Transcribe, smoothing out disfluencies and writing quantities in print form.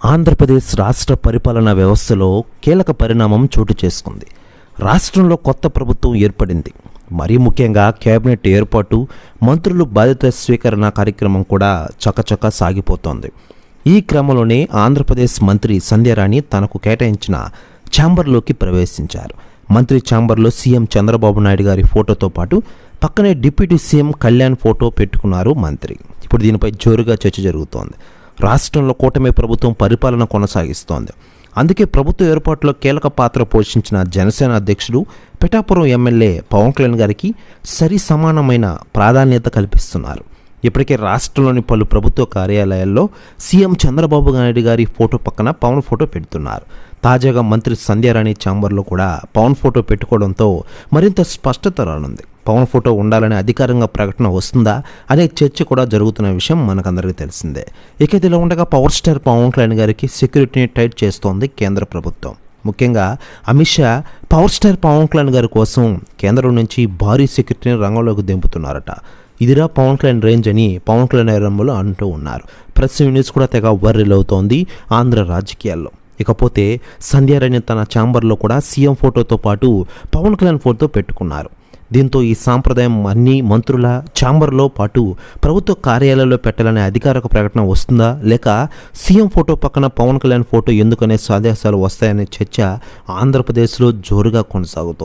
ఆంధ్రప్రదేశ్ రాష్ట్ర పరిపాలనా వ్యవస్థలో కీలక పరిణామం చోటు చేసుకుంది. రాష్ట్రంలో కొత్త ప్రభుత్వం ఏర్పడింది. మరీ ముఖ్యంగా కేబినెట్ ఏర్పాటు, మంత్రులు బాధ్యత స్వీకరణ కార్యక్రమం కూడా చకచక సాగిపోతోంది. ఈ క్రమంలోనే ఆంధ్రప్రదేశ్ మంత్రి సంధ్యారాణి తనకు కేటాయించిన ఛాంబర్లోకి ప్రవేశించారు. మంత్రి ఛాంబర్లో సీఎం చంద్రబాబు నాయుడు గారి ఫోటోతో పాటు పక్కనే డిప్యూటీ సీఎం కళ్యాణ్ ఫోటో పెట్టుకున్నారు మంత్రి. ఇప్పుడు దీనిపై జోరుగా చర్చ జరుగుతోంది. రాష్ట్రంలో కూటమి ప్రభుత్వం పరిపాలన కొనసాగిస్తోంది. అందుకే ప్రభుత్వ ఏర్పాటులో కీలక పాత్ర పోషించిన జనసేన అధ్యక్షుడు పిఠాపురం ఎమ్మెల్యే పవన్ కళ్యాణ్ గారికి సరి సమానమైన ప్రాధాన్యత కల్పిస్తున్నారు. ఇప్పటికే రాష్ట్రంలోని పలు ప్రభుత్వ కార్యాలయాల్లో సీఎం చంద్రబాబు నాయుడు గారి ఫోటో పక్కన పవన్ ఫోటో పెడుతున్నారు. తాజాగా మంత్రి సంధ్యారాణి ఛాంబర్లో కూడా పవన్ ఫోటో పెట్టుకోవడంతో మరింత స్పష్టత రానుంది. పవన్ ఫోటో ఉండాలనే అధికారికంగా ప్రకటన వస్తుందా అనే చర్చ కూడా జరుగుతున్న విషయం మనకందరికీ తెలిసిందే. ఇక ఇదిలా ఉండగా పవర్ స్టార్ పవన్ కళ్యాణ్ గారికి సెక్యూరిటీని టైట్ చేస్తోంది కేంద్ర ప్రభుత్వం. ముఖ్యంగా అమిత్ షా పవర్ స్టార్ పవన్ కళ్యాణ్ గారి కోసం కేంద్రం నుంచి భారీ సెక్యూరిటీని రంగంలోకి దింపుతున్నారట. ఇదిరా పవన్ కళ్యాణ్ రేంజ్ అని పవన్ కళ్యాణ్ రంగంలో అంటూ ఉన్నారు. ప్రెస్ న్యూస్ కూడా తెగ వైరల్ అవుతోంది ఆంధ్ర రాజకీయాల్లో. ఇకపోతే సంధ్యారాణి తన ఛాంబర్లో కూడా సీఎం ఫోటోతో పాటు పవన్ కళ్యాణ్ ఫోటో పెట్టుకున్నారు. దీంతో ఈ సాంప్రదాయం అన్ని మంత్రుల ఛాంబర్లో పాటు ప్రభుత్వ కార్యాలయాల్లో పెట్టాలనే అధికారిక ప్రకటన వస్తుందా, లేక సీఎం ఫోటో పక్కన పవన్ కళ్యాణ్ ఫోటో ఎందుకనే ఆదేశాలు వస్తాయనే చర్చ ఆంధ్రప్రదేశ్లో జోరుగా కొనసాగుతోంది.